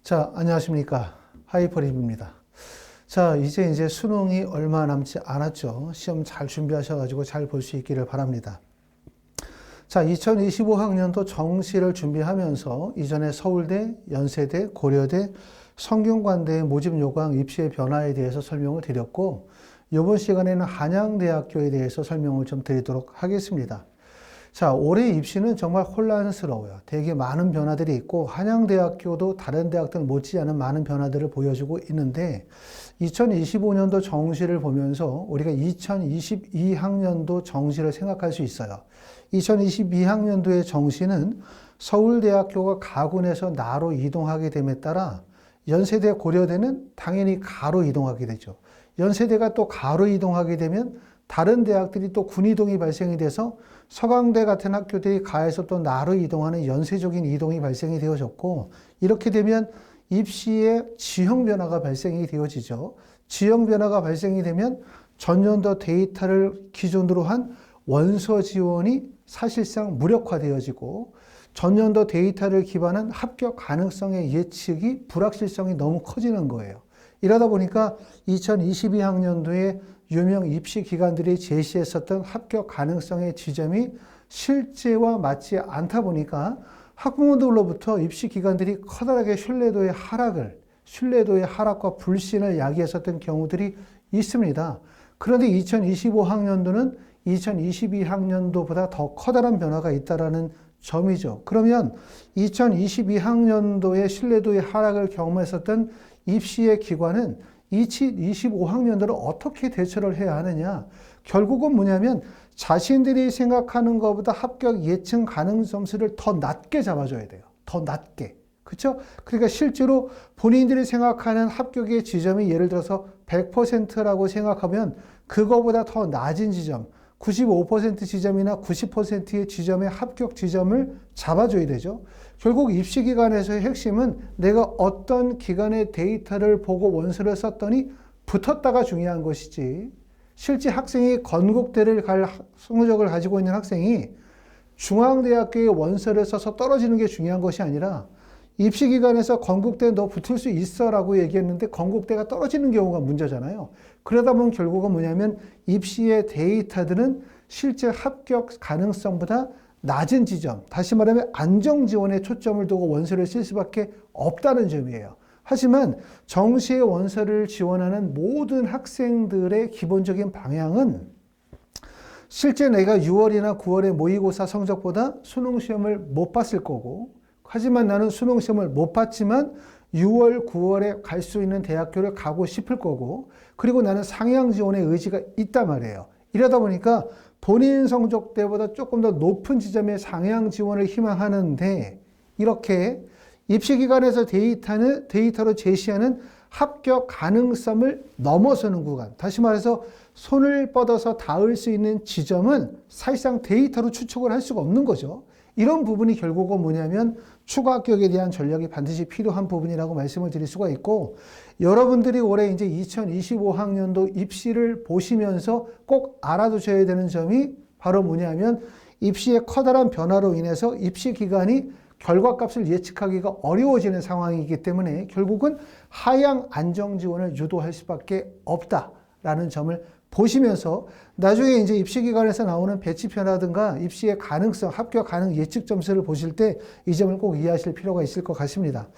자, 안녕하십니까. 하이퍼립입니다. 자, 이제 수능이 얼마 남지 않았죠. 시험 잘 준비하셔가지고 잘 볼 수 있기를 바랍니다. 자, 2025학년도 정시를 준비하면서 이전에 서울대, 연세대, 고려대, 성균관대의 모집 요강 입시의 변화에 대해서 설명을 드렸고, 이번 시간에는 한양대학교에 대해서 설명을 좀 드리도록 하겠습니다. 자, 올해 입시는 정말 혼란스러워요. 되게 많은 변화들이 있고 한양대학교도 다른 대학들 못지않은 많은 변화들을 보여주고 있는데 2025년도 정시를 보면서 우리가 2022학년도 정시를 생각할 수 있어요. 2022학년도의 정시는 서울대학교가 가군에서 나로 이동하게 됨에 따라 연세대, 고려대는 당연히 가로 이동하게 되죠. 연세대가 또 가로 이동하게 되면 다른 대학들이 또 군이동이 발생이 돼서 서강대 같은 학교들이 가에서 또 나로 이동하는 연쇄적인 이동이 발생이 되어졌고, 이렇게 되면 입시에 지형 변화가 발생이 되어지죠. 지형 변화가 발생이 되면 전년도 데이터를 기준으로 한 원서 지원이 사실상 무력화되어지고, 전년도 데이터를 기반한 합격 가능성의 예측이 불확실성이 너무 커지는 거예요. 이러다 보니까 2022학년도에 유명 입시 기관들이 제시했었던 합격 가능성의 지점이 실제와 맞지 않다 보니까 학부모들로부터 입시 기관들이 커다랗게 신뢰도의 하락과 불신을 야기했었던 경우들이 있습니다. 그런데 2025학년도는 2022학년도보다 더 커다란 변화가 있다는 점이죠. 그러면 2022학년도의 신뢰도의 하락을 경험했었던 입시의 기관은 2025학년도를 어떻게 대처를 해야 하느냐? 결국은 뭐냐면 자신들이 생각하는 것보다 합격 예측 가능 점수를 더 낮게 잡아줘야 돼요. 더 낮게. 그렇죠? 그러니까 실제로 본인들이 생각하는 합격의 지점이 예를 들어서 100%라고 생각하면 그거보다 더 낮은 지점, 95% 지점이나 90%의 지점의 합격 지점을 잡아줘야 되죠. 결국 입시기관에서의 핵심은 내가 어떤 기관의 데이터를 보고 원서를 썼더니 붙었다가 중요한 것이지, 실제 학생이 건국대를 갈 성적을 가지고 있는 학생이 중앙대학교의 원서를 써서 떨어지는 게 중요한 것이 아니라 입시기관에서 건국대 너 붙을 수 있어 라고 얘기했는데 건국대가 떨어지는 경우가 문제잖아요. 그러다 보면 결국은 뭐냐면 입시의 데이터들은 실제 합격 가능성보다 낮은 지점, 다시 말하면 안정지원에 초점을 두고 원서를 쓸 수밖에 없다는 점이에요. 하지만 정시의 원서를 지원하는 모든 학생들의 기본적인 방향은 실제 내가 6월이나 9월의 모의고사 성적보다 수능시험을 못 봤을 거고, 하지만 나는 수능시험을 못 봤지만 6월, 9월에 갈 수 있는 대학교를 가고 싶을 거고, 그리고 나는 상향 지원의 의지가 있단 말이에요. 이러다 보니까 본인 성적대보다 조금 더 높은 지점의 상향 지원을 희망하는데, 이렇게 입시기관에서 데이터로 제시하는 합격 가능성을 넘어서는 구간, 다시 말해서 손을 뻗어서 닿을 수 있는 지점은 사실상 데이터로 추측을 할 수가 없는 거죠. 이런 부분이 결국은 뭐냐면 추가 합격에 대한 전략이 반드시 필요한 부분이라고 말씀을 드릴 수가 있고, 여러분들이 올해 이제 2025학년도 입시를 보시면서 꼭 알아두셔야 되는 점이 바로 뭐냐면 입시의 커다란 변화로 인해서 입시 기관이 결과값을 예측하기가 어려워지는 상황이기 때문에 결국은 하향 안정 지원을 유도할 수밖에 없다라는 점을 보시면서 나중에 이제 입시기관에서 나오는 배치표라든가 입시의 가능성, 합격 가능 예측 점수를 보실 때 이 점을 꼭 이해하실 필요가 있을 것 같습니다.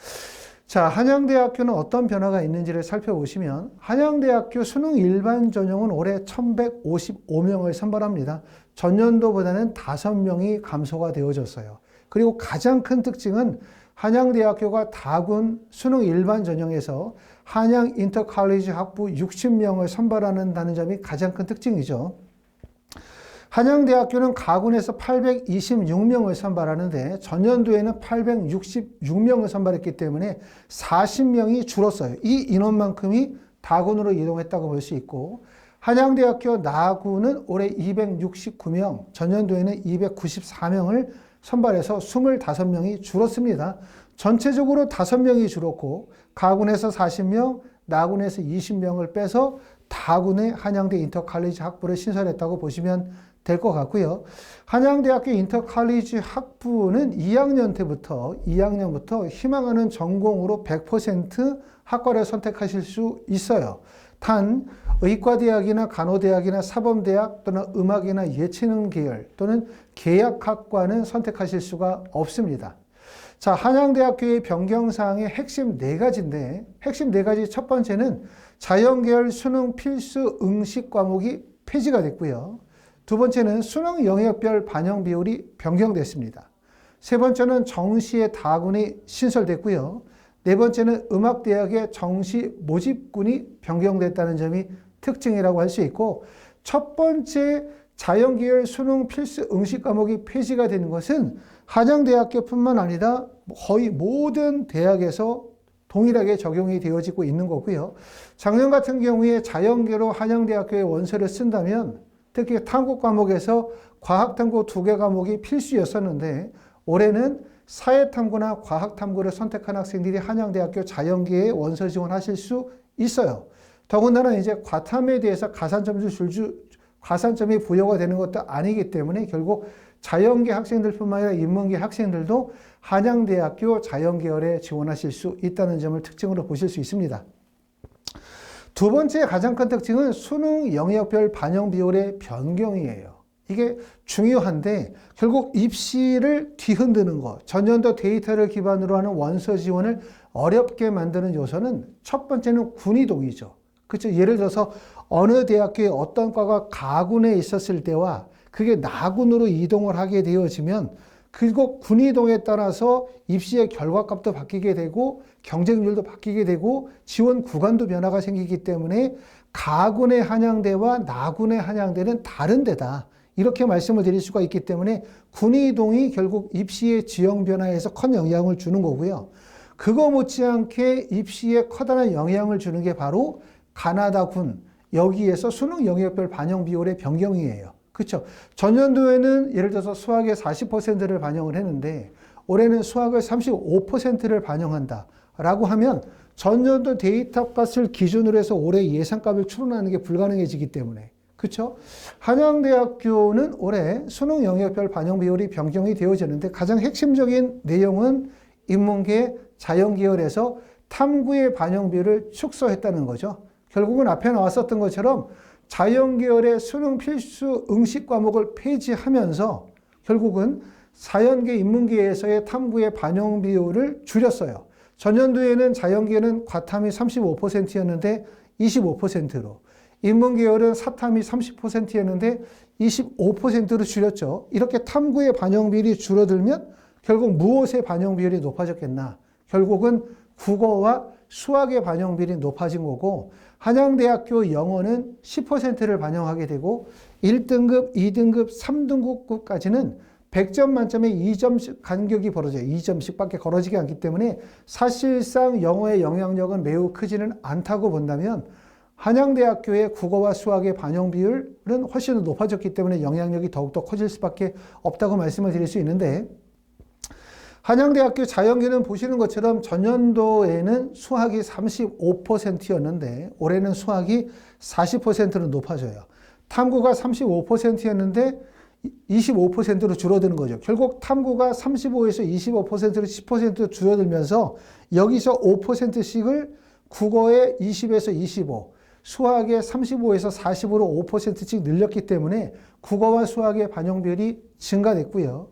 자, 한양대학교는 어떤 변화가 있는지를 살펴보시면 한양대학교 수능 일반 전형은 올해 1155명을 선발합니다. 전년도보다는 5명이 감소가 되어졌어요. 그리고 가장 큰 특징은 한양대학교가 다군 수능 일반 전형에서 한양 인터칼리지 학부 60명을 선발한다는 점이 가장 큰 특징이죠. 한양대학교는 가군에서 826명을 선발하는데 전년도에는 866명을 선발했기 때문에 40명이 줄었어요. 이 인원만큼이 다군으로 이동했다고 볼 수 있고, 한양대학교 나군은 올해 269명, 전년도에는 294명을 선발해서 25명이 줄었습니다. 전체적으로 5명이 줄었고 가군에서 40명, 나군에서 20명을 빼서 다군의 한양대 인터칼리지 학부를 신설했다고 보시면 될 것 같고요. 한양대학교 인터컬리지 학부는 2학년부터 희망하는 전공으로 100% 학과를 선택하실 수 있어요. 단 의과대학이나 간호대학이나 사범대학 또는 음악이나 예체능 계열 또는 계약학과는 선택하실 수가 없습니다. 자, 한양대학교의 변경사항의 핵심 4가지인데 핵심 4가지 첫 번째는 자연계열 수능 필수 응시 과목이 폐지가 됐고요. 두 번째는 수능 영역별 반영 비율이 변경됐습니다. 세 번째는 정시의 다군이 신설됐고요. 네 번째는 음악대학의 정시 모집군이 변경됐다는 점이 특징이라고 할 수 있고, 첫 번째 자연계열 수능 필수 응시 과목이 폐지가 되는 것은 한양대학교뿐만 아니라 거의 모든 대학에서 동일하게 적용이 되어지고 있는 거고요. 작년 같은 경우에 자연계로 한양대학교에 원서를 쓴다면 특히 탐구 과목에서 과학탐구 2개 과목이 필수였었는데 올해는 사회탐구나 과학탐구를 선택한 학생들이 한양대학교 자연계에 원서 지원하실 수 있어요. 더군다나 이제 과탐에 대해서 가산점이 부여가 되는 것도 아니기 때문에 결국 자연계 학생들뿐만 아니라 인문계 학생들도 한양대학교 자연계열에 지원하실 수 있다는 점을 특징으로 보실 수 있습니다. 두 번째 가장 큰 특징은 수능 영역별 반영 비율의 변경이에요. 이게 중요한데 결국 입시를 뒤흔드는 것, 전년도 데이터를 기반으로 하는 원서 지원을 어렵게 만드는 요소는 첫 번째는 군이동이죠. 그렇죠? 예를 들어서 어느 대학교에 어떤 과가 가군에 있었을 때와 그게 나군으로 이동을 하게 되어지면 그리고 군이동에 따라서 입시의 결과값도 바뀌게 되고 경쟁률도 바뀌게 되고 지원 구간도 변화가 생기기 때문에 가군의 한양대와 나군의 한양대는 다른 데다. 이렇게 말씀을 드릴 수가 있기 때문에 군이동이 결국 입시의 지형 변화에서 큰 영향을 주는 거고요. 그거 못지않게 입시에 커다란 영향을 주는 게 바로 가나다군, 여기에서 수능 영역별 반영 비율의 변경이에요. 그렇죠? 전년도에는 예를 들어서 수학의 40%를 반영을 했는데 올해는 수학을 35%를 반영한다 라고 하면 전년도 데이터값을 기준으로 해서 올해 예상값을 추론하는 게 불가능해지기 때문에 그렇죠? 한양대학교는 올해 수능 영역별 반영 비율이 변경이 되어지는데 가장 핵심적인 내용은 인문계 자연계열에서 탐구의 반영 비율을 축소했다는 거죠. 결국은 앞에 나왔었던 것처럼 자연계열의 수능 필수 응시 과목을 폐지하면서 결국은 자연계 인문계에서의 탐구의 반영 비율을 줄였어요. 전년도에는 자연계는 과탐이 35%였는데 25%로, 인문계열은 사탐이 30%였는데 25%로 줄였죠. 이렇게 탐구의 반영 비율이 줄어들면 결국 무엇의 반영 비율이 높아졌겠나? 결국은 국어와 수학의 반영 비율이 높아진 거고, 한양대학교 영어는 10%를 반영하게 되고 1등급, 2등급, 3등급까지는 100점 만점에 2점씩 간격이 벌어져요. 2점씩밖에 벌어지지 않기 때문에 사실상 영어의 영향력은 매우 크지는 않다고 본다면 한양대학교의 국어와 수학의 반영 비율은 훨씬 더 높아졌기 때문에 영향력이 더욱더 커질 수밖에 없다고 말씀을 드릴 수 있는데, 한양대학교 자연계는 보시는 것처럼 전년도에는 수학이 35%였는데 올해는 수학이 40%로 높아져요. 탐구가 35%였는데 25%로 줄어드는 거죠. 결국 탐구가 35에서 25%로 10% 줄어들면서 여기서 5%씩을 국어에 20에서 25, 수학에 35에서 40으로 5%씩 늘렸기 때문에 국어와 수학의 반영 비율이 증가됐고요.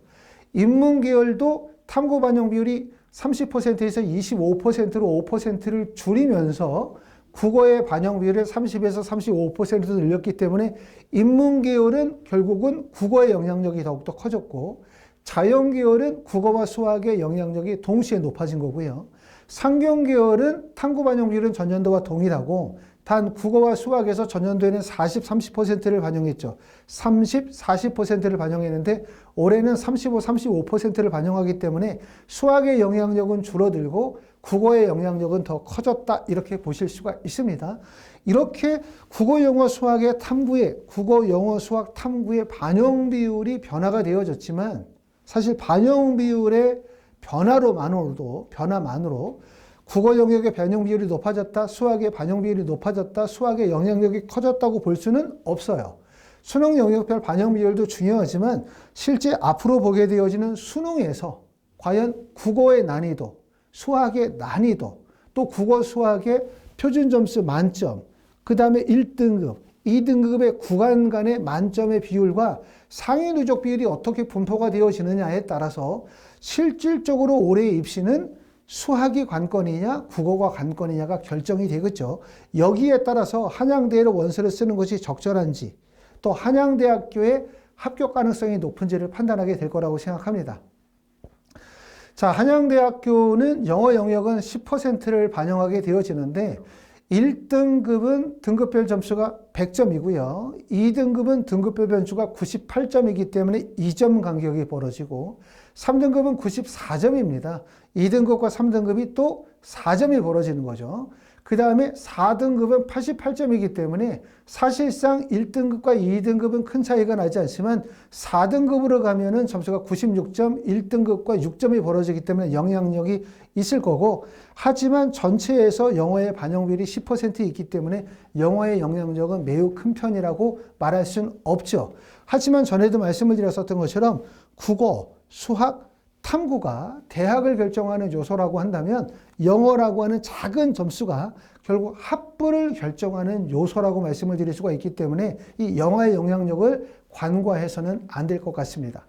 인문계열도 탐구 반영 비율이 30%에서 25%로 5%를 줄이면서 국어의 반영 비율을 30에서 35% 늘렸기 때문에 인문계열은 결국은 국어의 영향력이 더욱더 커졌고 자연계열은 국어와 수학의 영향력이 동시에 높아진 거고요. 상경계열은 탐구 반영 비율은 전년도와 동일하고 단 국어와 수학에서 전년도에는 40, 30%를 반영했죠. 30, 40%를 반영했는데 올해는 35, 35%를 반영하기 때문에 수학의 영향력은 줄어들고 국어의 영향력은 더 커졌다 이렇게 보실 수가 있습니다. 이렇게 국어, 영어, 수학의 탐구에 국어, 영어, 수학 탐구의 반영 비율이 변화가 되어졌지만 사실 반영 비율의 변화만으로 국어 영역의 반영 비율이 높아졌다, 수학의 반영 비율이 높아졌다, 수학의 영향력이 커졌다고 볼 수는 없어요. 수능 영역별 반영 비율도 중요하지만 실제 앞으로 보게 되어지는 수능에서 과연 국어의 난이도, 수학의 난이도, 또 국어 수학의 표준 점수 만점, 그 다음에 1등급, 2등급의 구간 간의 만점의 비율과 상위 누적 비율이 어떻게 분포가 되어지느냐에 따라서 실질적으로 올해의 입시는 수학이 관건이냐 국어가 관건이냐가 결정이 되겠죠. 여기에 따라서 한양대로 원서를 쓰는 것이 적절한지 또 한양대학교의 합격 가능성이 높은지를 판단하게 될 거라고 생각합니다. 자, 한양대학교는 영어 영역은 10%를 반영하게 되어지는데 1등급은 등급별 점수가 100점이고요. 2등급은 등급별 점수가 98점이기 때문에 2점 간격이 벌어지고 3등급은 94점입니다. 2등급과 3등급이 또 4점이 벌어지는 거죠. 그 다음에 4등급은 88점이기 때문에 사실상 1등급과 2등급은 큰 차이가 나지 않지만 4등급으로 가면은 점수가 96점, 1등급과 6점이 벌어지기 때문에 영향력이 있을 거고, 하지만 전체에서 영어의 반영비율이 10% 있기 때문에 영어의 영향력은 매우 큰 편이라고 말할 수는 없죠. 하지만 전에도 말씀을 드렸었던 것처럼 국어, 수학, 탐구가 대학을 결정하는 요소라고 한다면 영어라고 하는 작은 점수가 결국 학부를 결정하는 요소라고 말씀을 드릴 수가 있기 때문에 이 영어의 영향력을 간과해서는 안 될 것 같습니다.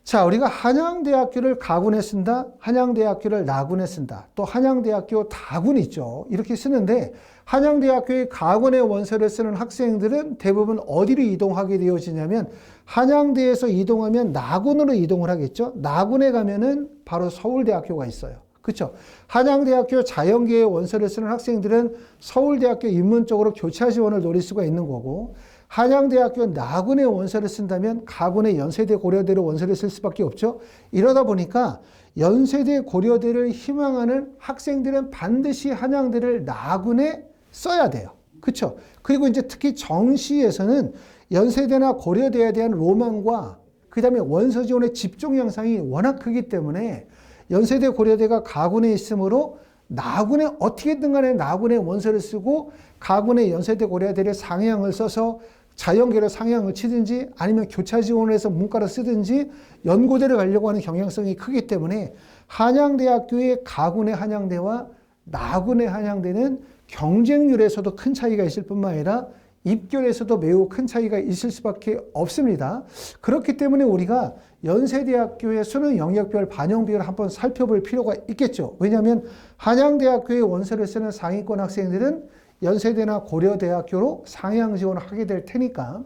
자, 우리가 한양대학교를 가군에 쓴다, 한양대학교를 나군에 쓴다, 또 한양대학교 다군 있죠. 이렇게 쓰는데 한양대학교의 가군의 원서를 쓰는 학생들은 대부분 어디로 이동하게 되어지냐면 한양대에서 이동하면 나군으로 이동을 하겠죠. 나군에 가면은 바로 서울대학교가 있어요. 그렇죠? 한양대학교 자연계의 원서를 쓰는 학생들은 서울대학교 인문 쪽으로 교차 지원을 노릴 수가 있는 거고, 한양대학교 나군의 원서를 쓴다면 가군의 연세대 고려대로 원서를 쓸 수밖에 없죠. 이러다 보니까 연세대 고려대를 희망하는 학생들은 반드시 한양대를 나군에 써야 돼요. 그렇죠? 그리고 이제 특히 정시에서는 연세대나 고려대에 대한 로망과 그 다음에 원서 지원의 집중 양상이 워낙 크기 때문에 연세대 고려대가 가군에 있으므로 나군에 어떻게든 간에 나군에 원서를 쓰고 가군의 연세대 고려대를 상향을 써서 자연계로 상향을 치든지 아니면 교차 지원을 해서 문과를 쓰든지 연고대를 가려고 하는 경향성이 크기 때문에 한양대학교의 가군의 한양대와 나군의 한양대는 경쟁률에서도 큰 차이가 있을 뿐만 아니라 입결에서도 매우 큰 차이가 있을 수밖에 없습니다. 그렇기 때문에 우리가 연세대학교의 수능 영역별 반영 비율을 한번 살펴볼 필요가 있겠죠. 왜냐하면 한양대학교의 원서를 쓰는 상위권 학생들은 연세대나 고려대학교로 상향 지원을 하게 될 테니까.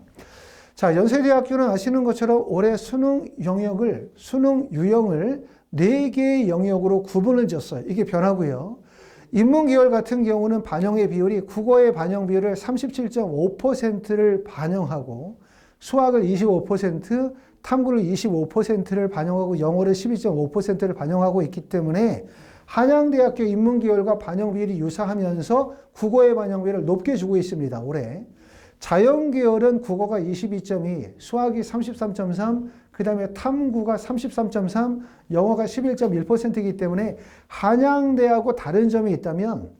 자, 연세대학교는 아시는 것처럼 올해 수능 영역을, 수능 유형을 4개의 영역으로 구분을 지었어요. 이게 변하고요. 인문계열 같은 경우는 반영의 비율이 국어의 반영 비율을 37.5%를 반영하고 수학을 25%, 탐구를 25%를 반영하고 영어를 12.5%를 반영하고 있기 때문에 한양대학교 인문계열과 반영 비율이 유사하면서 국어의 반영 비율을 높게 주고 있습니다. 올해. 자연계열은 국어가 22.2, 수학이 33.3, 그 다음에 탐구가 33.3, 영어가 11.1%이기 때문에 한양대하고 다른 점이 있다면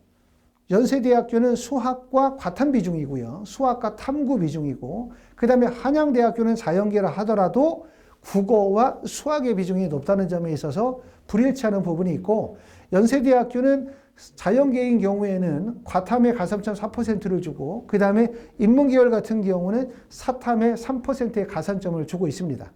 연세대학교는 수학과 과탐 비중이고요. 수학과 탐구 비중이고, 그 다음에 한양대학교는 자연계를 하더라도 국어와 수학의 비중이 높다는 점에 있어서 불일치하는 부분이 있고, 연세대학교는 자연계인 경우에는 과탐에 3.4%를 주고, 그 다음에 인문계열 같은 경우는 사탐에 3%의 가산점을 주고 있습니다.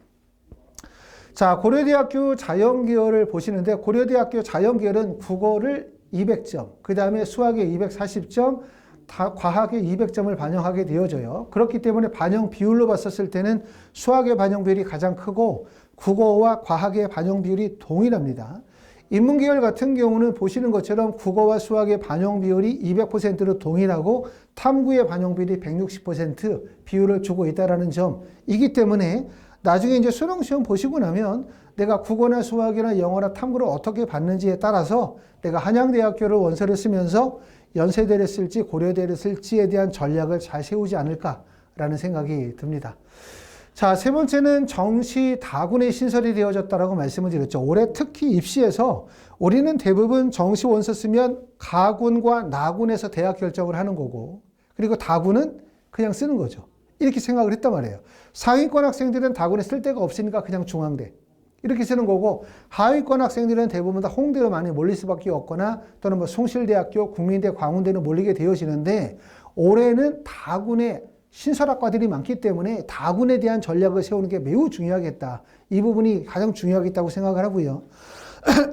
자, 고려대학교 자연계열을 보시는데 고려대학교 자연계열은 국어를 200점, 그 다음에 수학에 240점, 과학에 200점을 반영하게 되어져요. 그렇기 때문에 반영 비율로 봤었을 때는 수학의 반영 비율이 가장 크고 국어와 과학의 반영 비율이 동일합니다. 인문계열 같은 경우는 보시는 것처럼 국어와 수학의 반영 비율이 200%로 동일하고 탐구의 반영 비율이 160% 비율을 주고 있다는 점이기 때문에 나중에 이제 수능 시험 보시고 나면 내가 국어나 수학이나 영어나 탐구를 어떻게 받는지에 따라서 내가 한양대학교를 원서를 쓰면서 연세대를 쓸지 고려대를 쓸지에 대한 전략을 잘 세우지 않을까라는 생각이 듭니다. 자, 세 번째는 정시 다군의 신설이 되어졌다라고 말씀을 드렸죠. 올해 특히 입시에서 우리는 대부분 정시 원서 쓰면 가군과 나군에서 대학 결정을 하는 거고, 그리고 다군은 그냥 쓰는 거죠. 이렇게 생각을 했단 말이에요. 상위권 학생들은 다군에 쓸 데가 없으니까 그냥 중앙대. 이렇게 쓰는 거고, 하위권 학생들은 대부분 다 홍대로 많이 몰릴 수밖에 없거나 또는 뭐 숭실대학교, 국민대, 광운대는 몰리게 되어지는데, 올해는 다군에 신설학과들이 많기 때문에 다군에 대한 전략을 세우는 게 매우 중요하겠다. 이 부분이 가장 중요하겠다고 생각을 하고요.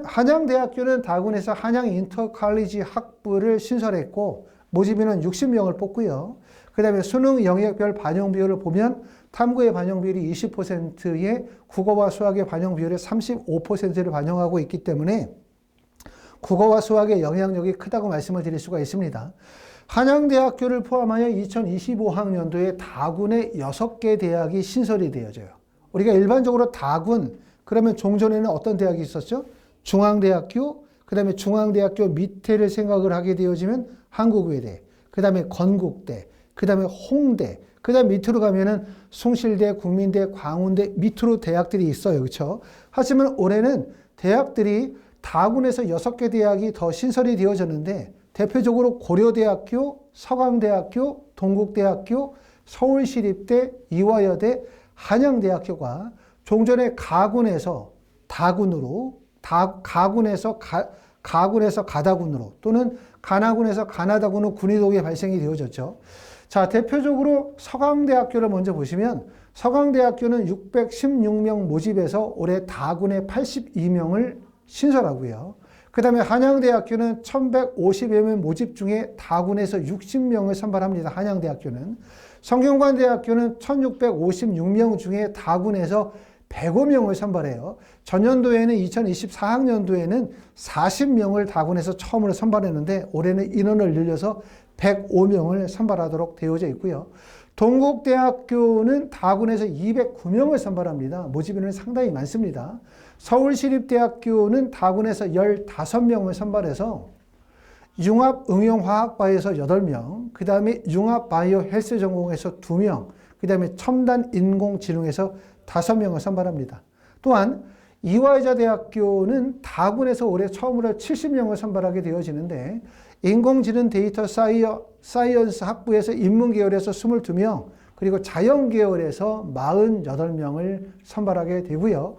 한양대학교는 다군에서 한양 인터칼리지 학부를 신설했고 모집인은 60명을 뽑고요. 그 다음에 수능 영역별 반영 비율을 보면 탐구의 반영 비율이 20%에 국어와 수학의 반영 비율이 35%를 반영하고 있기 때문에 국어와 수학의 영향력이 크다고 말씀을 드릴 수가 있습니다. 한양대학교를 포함하여 2025학년도에 다군의 6개 대학이 신설이 되어져요. 우리가 일반적으로 다군, 그러면 종전에는 어떤 대학이 있었죠? 중앙대학교, 그 다음에 중앙대학교 밑에를 생각을 하게 되어지면 한국외대, 그 다음에 건국대, 그 다음에 홍대, 그 다음 밑으로 가면은 숭실대, 국민대, 광운대 밑으로 대학들이 있어요. 그렇죠? 하지만 올해는 대학들이 다군에서 6개 대학이 더 신설이 되어졌는데 대표적으로 고려대학교, 서강대학교, 동국대학교, 서울시립대, 이화여대, 한양대학교가 종전에 가군에서 다군으로, 가군에서 가다군으로 또는 가나군에서 가나다군으로 군이동이 발생이 되어졌죠. 자, 대표적으로 서강대학교를 먼저 보시면 서강대학교는 616명 모집에서 올해 다군에 82명을 신설하고요. 그 다음에 한양대학교는 1150여 명 모집 중에 다군에서 60명을 선발합니다. 한양대학교는. 성균관대학교는 1656명 중에 다군에서 105명을 선발해요. 전년도에는 2024학년도에는 40명을 다군에서 처음으로 선발했는데 올해는 인원을 늘려서 105명을 선발하도록 되어져 있고요. 동국대학교는 다군에서 209명을 선발합니다. 모집인은 상당히 많습니다. 서울시립대학교는 다군에서 15명을 선발해서 융합응용화학과에서 8명, 그 다음에 융합바이오 헬스 전공에서 2명, 그 다음에 첨단인공지능에서 5명을 선발합니다. 또한 이화여자대학교는 다군에서 올해 처음으로 70명을 선발하게 되어지는데 인공지능 데이터 사이언스 학부에서 인문계열에서 22명, 그리고 자연계열에서 48명을 선발하게 되고요.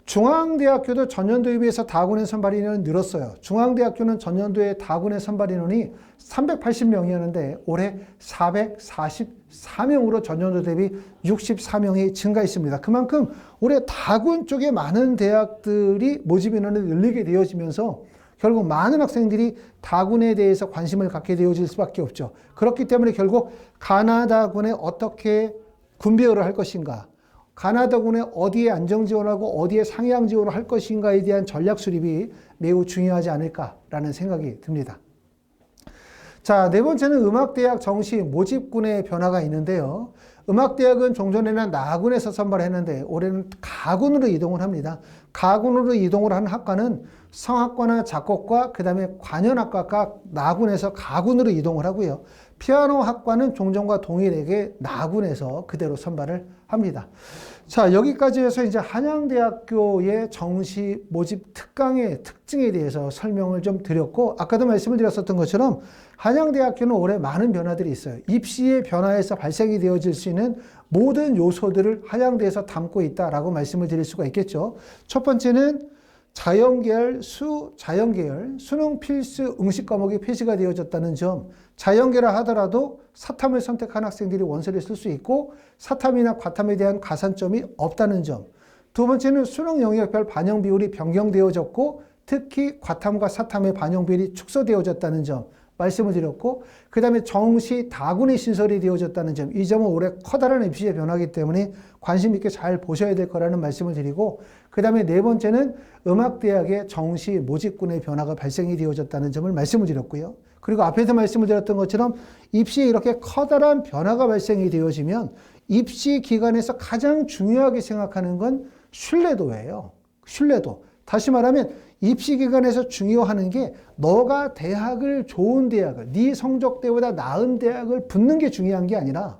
중앙대학교도 전년도에 비해서 다군의 선발 인원이 늘었어요. 중앙대학교는 전년도에 다군의 선발 인원이 380명이었는데 올해 444명으로 전년도 대비 64명이 증가했습니다. 그만큼 올해 다군 쪽에 많은 대학들이 모집 인원을 늘리게 되어지면서 결국 많은 학생들이 다군에 대해서 관심을 갖게 되어질 수밖에 없죠. 그렇기 때문에 결국 가나다군에 어떻게 군배열을 할 것인가, 가나다군에 어디에 안정 지원하고 어디에 상향 지원을 할 것인가에 대한 전략 수립이 매우 중요하지 않을까라는 생각이 듭니다. 자, 네 번째는 음악대학 정시 모집군의 변화가 있는데요. 음악대학은 종전에는 나군에서 선발했는데 올해는 가군으로 이동을 합니다. 가군으로 이동을 하는 학과는 성악과나 작곡과 그 다음에 관현악과가 나군에서 가군으로 이동을 하고요. 피아노 학과는 종전과 동일하게 나군에서 그대로 선발을 합니다. 자, 여기까지 해서 이제 한양대학교의 정시 모집 특강의 특징에 대해서 설명을 좀 드렸고, 아까도 말씀을 드렸었던 것처럼 한양대학교는 올해 많은 변화들이 있어요. 입시의 변화에서 발생이 되어질 수 있는 모든 요소들을 한양대에서 담고 있다라고 말씀을 드릴 수가 있겠죠. 첫 번째는 자연계열, 수능 필수 응시 과목이 폐지가 되어졌다는 점, 자연계라 하더라도 사탐을 선택한 학생들이 원서를 쓸 수 있고 사탐이나 과탐에 대한 가산점이 없다는 점. 두 번째는 수능 영역별 반영 비율이 변경되어졌고 특히 과탐과 사탐의 반영 비율이 축소되어졌다는 점 말씀을 드렸고, 그 다음에 정시 다군의 신설이 되어졌다는 점, 이 점은 올해 커다란 입시의 변화이기 때문에 관심 있게 잘 보셔야 될 거라는 말씀을 드리고, 그 다음에 네 번째는 음악대학의 정시 모집군의 변화가 발생이 되어졌다는 점을 말씀을 드렸고요. 그리고 앞에서 말씀을 드렸던 것처럼 입시에 이렇게 커다란 변화가 발생이 되어지면 입시 기관에서 가장 중요하게 생각하는 건 신뢰도예요. 신뢰도. 다시 말하면 입시 기관에서 중요하는 게 너가 대학을 좋은 대학을, 네 성적대보다 나은 대학을 붙는 게 중요한 게 아니라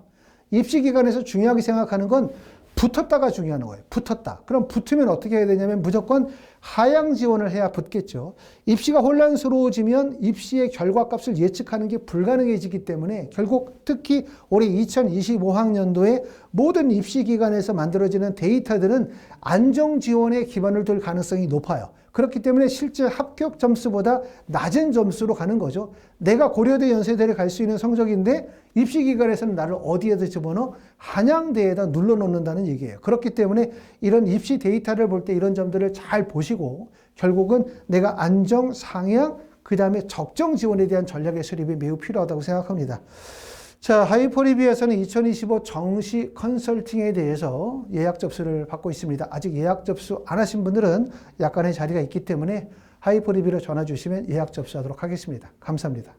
입시 기관에서 중요하게 생각하는 건 붙었다가 중요한 거예요. 붙었다. 그럼 붙으면 어떻게 해야 되냐면 무조건 하향 지원을 해야 붙겠죠. 입시가 혼란스러워지면 입시의 결과값을 예측하는 게 불가능해지기 때문에 결국 특히 올해 2025학년도에 모든 입시 기관에서 만들어지는 데이터들은 안정 지원에 기반을 둘 가능성이 높아요. 그렇기 때문에 실제 합격 점수보다 낮은 점수로 가는 거죠. 내가 고려대, 연세대를 갈 수 있는 성적인데 입시기관에서는 나를 어디에다 집어넣어? 한양대에다 눌러놓는다는 얘기예요. 그렇기 때문에 이런 입시 데이터를 볼 때 이런 점들을 잘 보시고 결국은 내가 안정, 상향, 그 다음에 적정 지원에 대한 전략의 수립이 매우 필요하다고 생각합니다. 자, 하이퍼리뷰에서는 2025 정시 컨설팅에 대해서 예약 접수를 받고 있습니다. 아직 예약 접수 안 하신 분들은 약간의 자리가 있기 때문에 하이퍼리뷰로 전화 주시면 예약 접수하도록 하겠습니다. 감사합니다.